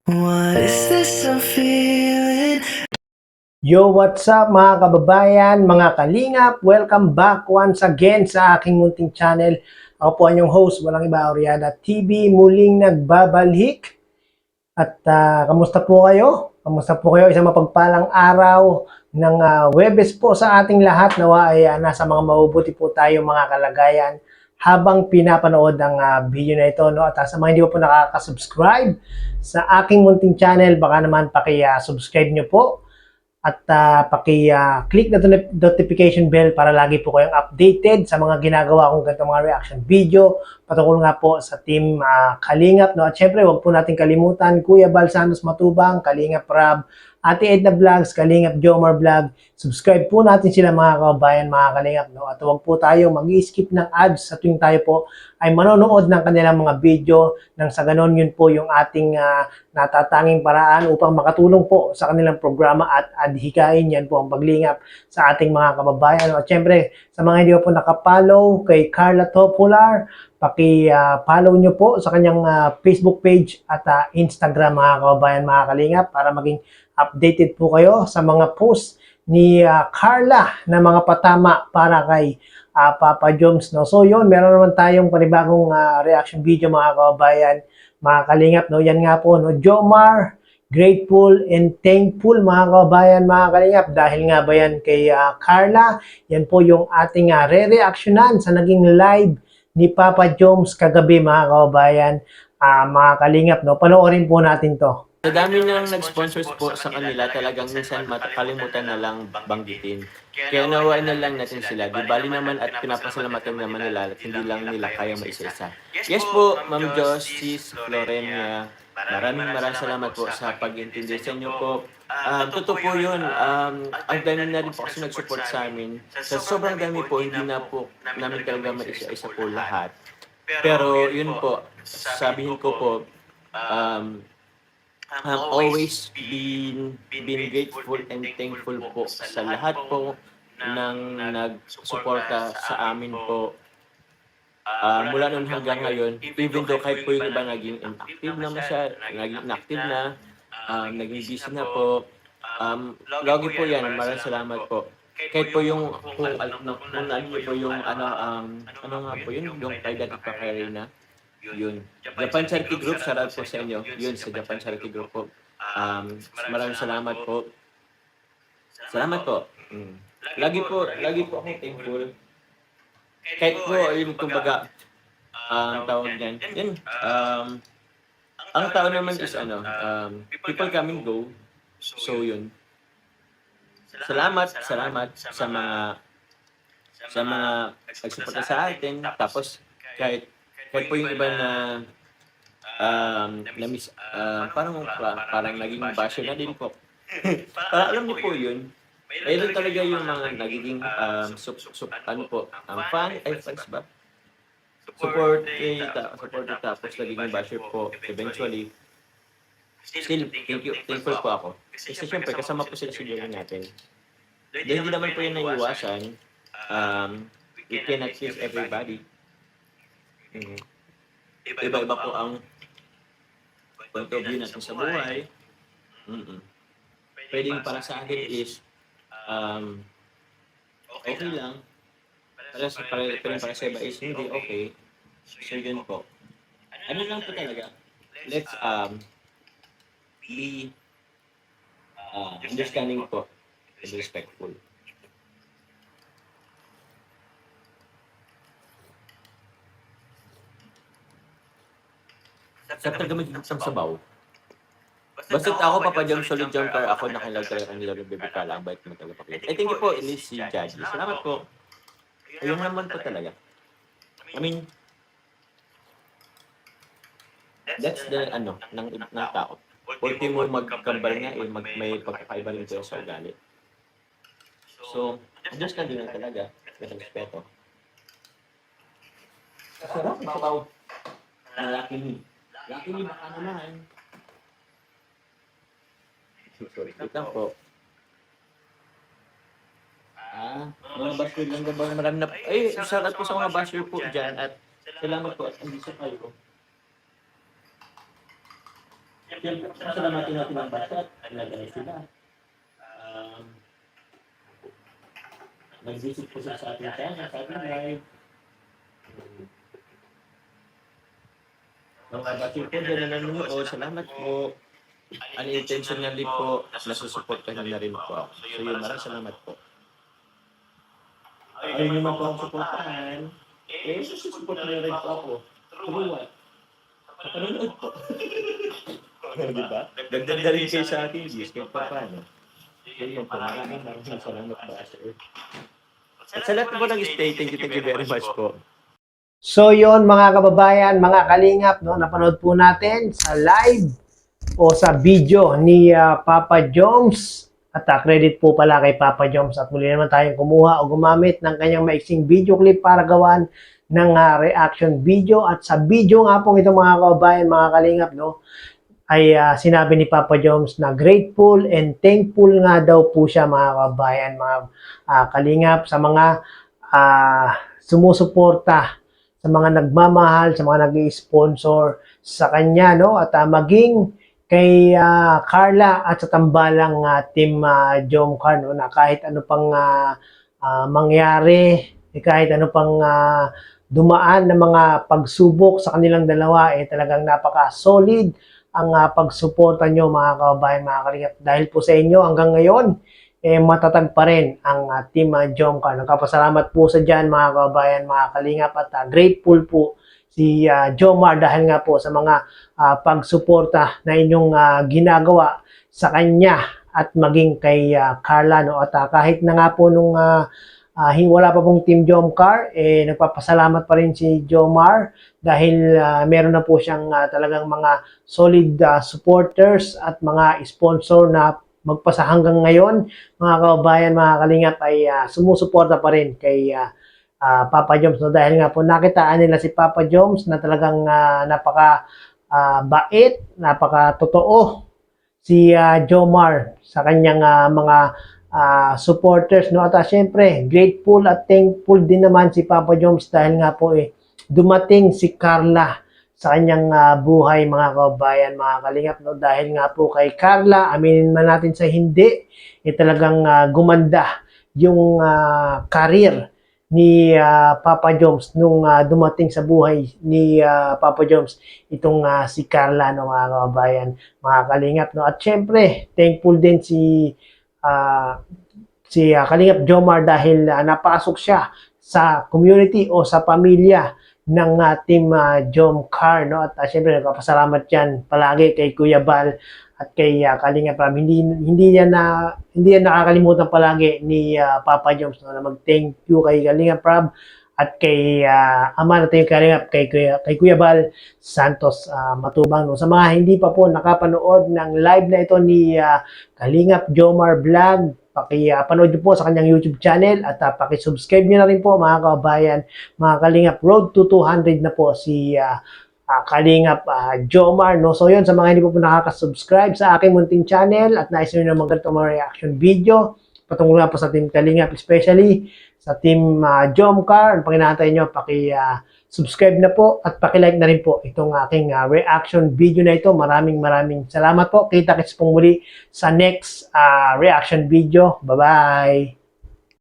What is this I'm feeling? Yo, what's up mga kababayan, mga kalingap? Welcome back once again sa aking munting channel. Ako po ang inyong host, walang iba, Oriana TV, muling nagbabalik. At kamusta po kayo? Kamusta po kayo? Isang mapagpalang araw ng Webes po sa ating lahat. Nawa ay nasa mga mabubuti po tayo mga kalagayan habang pinapanood ang video na ito. No? At sa mga hindi po nakaka-subscribe sa aking munting channel, baka naman paki-subscribe nyo po at paki-click na notification bell para lagi po kayong updated sa mga ginagawa kong ganito mga reaction video patungkol nga po sa team Kalingap. No? At syempre, huwag po natin kalimutan, Kuya Bal Santos Matubang, Kalingap Rab, Ate Edna Vlogs, Kalingap Jomar Vlog. Subscribe po natin sila mga kababayan, mga Kalingap. No? At huwag po tayo mag-skip ng ads sa tuwing tayo po ay manonood ng kanilang mga video nang sa ganon yun po yung ating natatanging paraan upang makatulong po sa kanilang programa at adhikain yan po ang paglingap sa ating mga kababayan. At syempre, sa mga hindi po nakapollow kay Carla Topular, paki-follow nyo po sa kanyang Facebook page at Instagram mga kababayan, mga kalingap para maging updated po kayo sa mga posts ni Carla na mga patama para kay Papa Joms. No? So yun, meron naman tayong panibagong reaction video mga kababayan, mga kalingap. No? Yan nga po, no? Jomar, grateful and thankful mga kababayan, mga kalingap. Dahil nga ba yan kay Carla, yan po yung ating re-reactionan sa naging live ni Papa Joms kagabi mga kababayan, mga kalingap. No? Panoorin po natin to. Sa dami ng nag-sponsors po sa kanila, talagang minsan makalimutan na lang banggitin. Kaya nawain na lang natin sila. Di bali naman at pinapasalamatan naman nila at hindi lang nila kaya maisa-isa. Yes po, Ma'am Joss, Sis, Lorena, maraming salamat po sa pag-intindi sa inyo po. Totoo po yun, ang dami na rin po kasi nag-support sa amin. Sa sobrang dami po, hindi na po namin talaga maisa-isa po lahat. Pero yun po, sabihin ko po, have always been grateful and thankful po sa lahat po ng nagsuporta sa amin po. Mula noon hanggang ngayon, even though kahit po yung iba naging inactive na naging inactive na, naging busy na po, lagi po yan, maraming salamat po. Kahit po yung, kung ano po yung, ano nga po yun, yung kay dati pa kay Reyna, yun. Japan Charity Group, shout out po sa inyo. Yun, sa Japan Charity Group po. Maraming salamat po. Salamat po. Lagi po akong thankful. Kahit po, yung kumbaga, tawag niyan. Yan, ang tao naman is people come and go. So yun. Salamat sa mga nagsuporta sa atin. Tapos, kahit po yung iba na parang naging basher na din po. Parang alam niyo po yun. Ayun talaga yung mga nagiging fans ba? Supported tapos nagiging basher po eventually. Still, thankful po ako. Kasi syempre, kasama po sila sa journey natin. Dahil hindi naman po yun naiiwasan. We cannot please everybody. Iba-iba po ang point of view natin sa buhay. Pwedeng para sa akin is okay lang. Pero para sa iba is hindi okay. So yun po. Ano lang po talaga? Let's be understanding po and respectful. Sa talaga magiging sabaw. Basta ako, Papa Jam, solid jumper, ako nakilag talaga kanila ng baby kala, ang bait mo talaga pakita. Thank you po, Elise si Judge. Salamat po. Ayun naman po talaga. I mean, that's the, ng tao. Ultimo magkambal nga, may pagkakaiba rin kayo sa ugali. So, just na din lang talaga, may respeto. Sarap, sabaw. Laki ni baka naman. Sorry, wait lang po. Mga basher lang ba? Marami na. Ay, shout out po sa mga basher po dyan at salamat po at andito kayo. Siyempre, pasalamatin natin ang bata at nagano sila. Nag-visit po sila sa ating channel, sa ating live. Mga batil po dyan na nanonood, salamat po. Unintentionally po, nasusuportahan na rin po ako. So yun, maraming salamat po. Ayaw nyo man po ang suportahan, susupport na rin po ako. Through what? Sa panonood po. Diba? Dagdag na rin kayo sa ating views, kahit pa paano. So yun po, maraming salamat po, sir. At sa lahat po nag-stay, thank you very much po. So yon mga kababayan, mga kalingap, no, napanood po natin sa live o sa video ni Papa Joms. At credit po pala kay Papa Joms at muli naman tayong kumuha o gumamit ng kanyang maiksing video clip para gawan ng reaction video. At sa video nga po ito mga kababayan, mga kalingap, no, ay sinabi ni Papa Joms na grateful and thankful nga daw po siya mga kababayan, mga kalingap, sa mga sumusuporta, sa mga nagmamahal, sa mga nag-i-sponsor sa kanya, no? At maging kay Carla at sa tambalang Team Jomcar, no? Na kahit ano pang mangyari, kahit ano pang dumaan na mga pagsubok sa kanilang dalawa, talagang napaka-solid ang pagsuporta nyo mga kababayan, mga kalingap. Dahil po sa inyo hanggang ngayon, matatag pa rin ang Team Jomcar. Nagpapasalamat po sa dyan mga kababayan, mga kalingap, at grateful po si Jomar dahil nga po sa mga pagsuporta na inyong ginagawa sa kanya at maging kay Carla, no? At kahit na nga po nung wala pa pong Team Jomcar, nagpapasalamat pa rin si Jomar dahil meron na po siyang talagang mga solid supporters at mga sponsor na magpasa hanggang ngayon, mga kababayan, mga kalingap, ay sumusuporta pa rin kay Papa Joms. No? Dahil nga po nakitaan nila si Papa Joms na talagang napaka bait, napaka totoo si Jomar sa kanyang mga supporters. No? At syempre, grateful at thankful din naman si Papa Joms dahil nga po dumating si Carla sa kanyang buhay mga kababayan, mga kalingap, no? Dahil nga po kay Carla, aminin man natin sa hindi, talagang gumanda yung career ni Papa Joms nung dumating sa buhay ni Papa Joms itong si Carla, no, mga kababayan, mga kalingap, no? At syempre, thankful din si Kalingap Jomar dahil napasok siya sa community o sa pamilya ng Team Jomcar, no? At syempre nagpapasalamat yan palagi kay Kuya Bal at kay Kalingap Rab. Hindi yan nakakalimutan palagi ni Papa Joms, no, na mag-thank you kay Kalingap Rab at kay ama natin Kalingap, kay Kuya Bal Santos Matubang, no? Sa mga hindi pa po nakapanood ng live na ito ni Kalingap Jomar Vlog, panood nyo po sa kanyang YouTube channel at paki-subscribe nyo na rin po mga kababayan, mga kalingap. Road to 200 na po si Kalingap Jomar, no? So yun, sa mga hindi po nakaka-subscribe sa aking munting channel at nais nyo naman ganito mga reaction video patungkol nga po sa Team Kalingap, especially sa Team Jomcar, ang panginatay nyo, paki-subscribe na po at paki-like na rin po itong aking reaction video na ito. Maraming salamat po. Kita-kits pong muli sa next reaction video. Bye-bye!